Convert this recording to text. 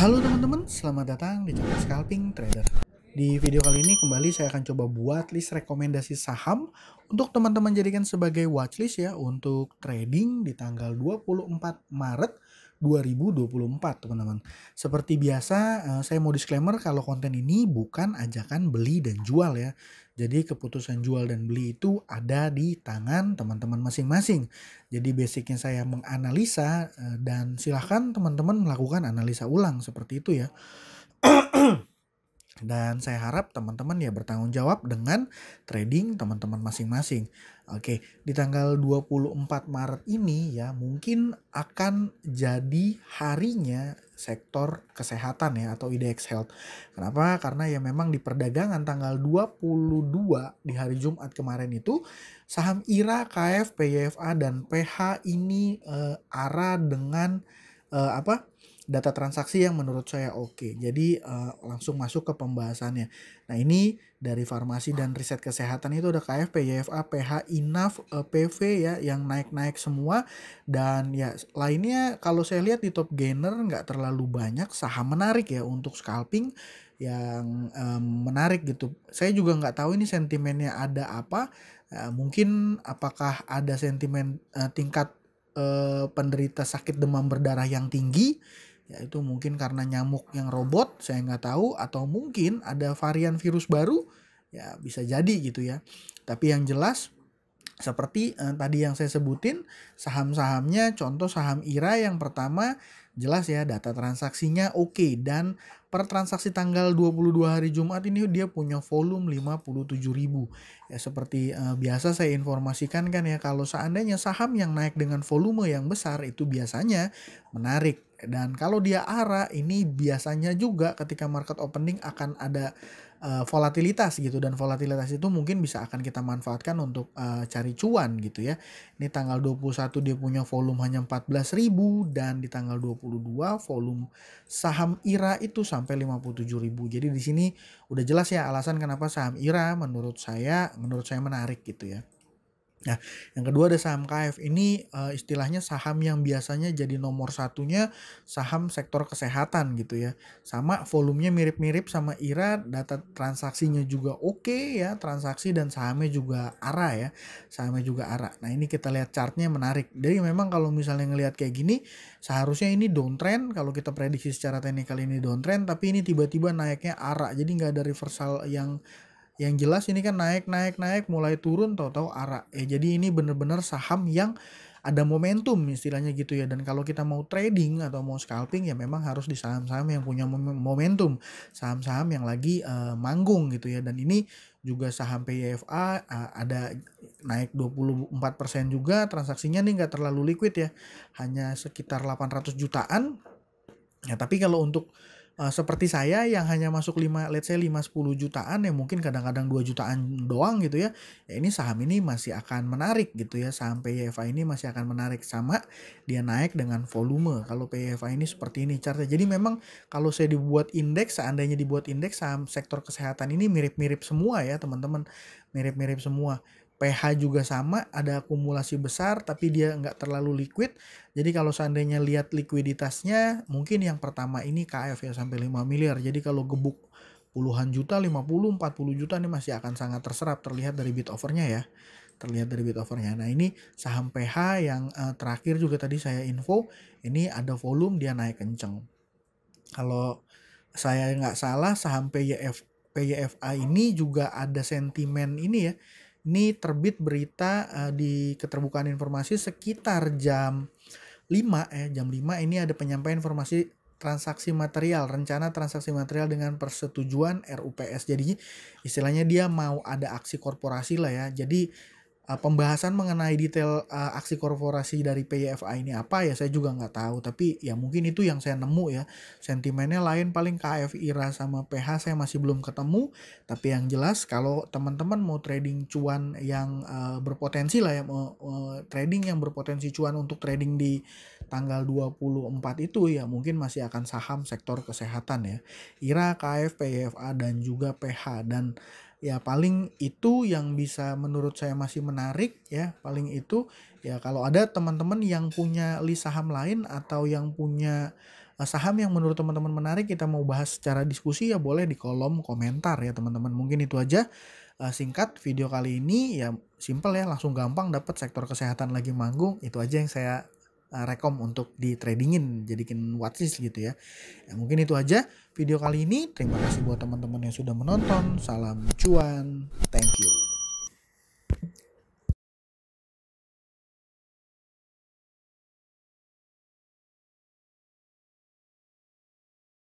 Halo teman-teman, selamat datang di channel Scalping Trader. Di video kali ini kembali saya akan coba buat list rekomendasi saham untuk teman-teman jadikan sebagai watchlist ya untuk trading di tanggal 24 Maret 2024 teman-teman. Seperti biasa saya mau disclaimer kalau konten ini bukan ajakan beli dan jual ya. Jadi keputusan jual dan beli itu ada di tangan teman-teman masing-masing. Jadi basicnya saya menganalisa dan silahkan teman-teman melakukan analisa ulang seperti itu ya. Dan saya harap teman-teman ya bertanggung jawab dengan trading teman-teman masing-masing. Oke, di tanggal 24 Maret ini ya mungkin akan jadi harinya sektor kesehatan ya atau IDX Health. Kenapa? Karena ya memang di perdagangan tanggal 22 di hari Jumat kemarin itu saham IRA, KF, PYFA dan PH ini arah dengan data transaksi yang menurut saya oke. Jadi langsung masuk ke pembahasannya. Nah ini dari farmasi dan riset kesehatan itu ada KF, PYFA, PH, INAF, PV ya yang naik-naik semua. Dan ya lainnya kalau saya lihat di top gainer nggak terlalu banyak saham menarik ya untuk scalping yang menarik gitu. Saya juga nggak tahu ini sentimennya ada apa. Mungkin apakah ada sentimen tingkat penderita sakit demam berdarah yang tinggi. Ya itu mungkin karena nyamuk yang robot, saya nggak tahu, atau mungkin ada varian virus baru, ya bisa jadi gitu ya. Tapi yang jelas seperti tadi yang saya sebutin, saham-sahamnya contoh saham IRA yang pertama jelas ya data transaksinya oke dan per transaksi tanggal 22 hari Jumat ini dia punya volume 57.000. Ya seperti biasa saya informasikan kan ya kalau seandainya saham yang naik dengan volume yang besar itu biasanya menarik. Dan kalau dia ARA ini biasanya juga ketika market opening akan ada volatilitas gitu dan volatilitas itu mungkin bisa akan kita manfaatkan untuk cari cuan gitu ya. Ini tanggal 21 dia punya volume hanya 14.000 dan di tanggal 22 volume saham IRA itu sampai 57.000. Jadi di sini udah jelas ya alasan kenapa saham IRA menurut saya menarik gitu ya. Nah, yang kedua ada saham KF. Ini istilahnya saham yang biasanya jadi nomor satunya saham sektor kesehatan gitu ya. Sama volumenya mirip-mirip sama IRA, data transaksinya juga oke ya, transaksi dan sahamnya juga ARA ya. Sahamnya juga ARA. Nah, ini kita lihat chartnya menarik. Jadi memang kalau misalnya ngelihat kayak gini, seharusnya ini downtrend. Kalau kita prediksi secara teknikal ini downtrend, tapi ini tiba-tiba naiknya ARA. Jadi nggak ada reversal yang jelas ini kan naik mulai turun tahu-tahu ARA. Jadi ini bener-bener saham yang ada momentum istilahnya gitu ya. Dan kalau kita mau trading atau mau scalping ya memang harus di saham-saham yang punya momentum. Saham-saham yang lagi manggung gitu ya. Dan ini juga saham PYFA ada naik 24% juga. Transaksinya nih nggak terlalu liquid ya. Hanya sekitar 800 jutaan. Ya tapi kalau untuk seperti saya yang hanya masuk 5-10 jutaan ya mungkin kadang-kadang 2 jutaan doang gitu ya. Ya ini saham ini masih akan menarik gitu ya. Saham PYFA ini masih akan menarik sama dia naik dengan volume. Kalau PYFA ini seperti ini chartnya. Jadi memang kalau saya dibuat indeks, seandainya dibuat indeks saham sektor kesehatan ini mirip-mirip semua ya teman-teman. Mirip-mirip semua. PH juga sama, ada akumulasi besar tapi dia nggak terlalu liquid. Jadi kalau seandainya lihat likuiditasnya, mungkin yang pertama ini KF ya sampai 5 miliar. Jadi kalau gebuk puluhan juta, 50, 40 juta ini masih akan sangat terserap terlihat dari bid overnya ya. Terlihat dari bid overnya. Nah ini saham PH yang terakhir juga tadi saya info, ini ada volume dia naik kenceng. Kalau saya nggak salah saham PYFA ini juga ada sentimen ini ya. Ini terbit berita di keterbukaan informasi sekitar jam 5 jam 5 ini ada penyampaian informasi transaksi material, rencana transaksi material dengan persetujuan RUPS. Jadi istilahnya dia mau ada aksi korporasi lah ya. Jadi pembahasan mengenai detail aksi korporasi dari PYFA ini apa ya saya juga nggak tahu, tapi ya mungkin itu yang saya nemu ya. Sentimennya lain paling KF, IRA sama PH saya masih belum ketemu, tapi yang jelas kalau teman-teman mau trading cuan yang berpotensi lah ya, mau trading yang berpotensi cuan untuk trading di tanggal 24 itu ya mungkin masih akan saham sektor kesehatan ya. IRA, KF, PYFA dan juga PH. Dan ya paling itu yang bisa menurut saya masih menarik ya, paling itu ya. Kalau ada teman-teman yang punya list saham lain atau yang punya saham yang menurut teman-teman menarik kita mau bahas secara diskusi ya boleh di kolom komentar ya teman-teman. Mungkin itu aja singkat video kali ini ya, simple ya, langsung gampang dapat sektor kesehatan lagi manggung. Itu aja yang saya rekom untuk di tradingin, jadikan watchlist gitu ya. Ya mungkin itu aja video kali ini. Terima kasih buat teman-teman yang sudah menonton. Salam cuan.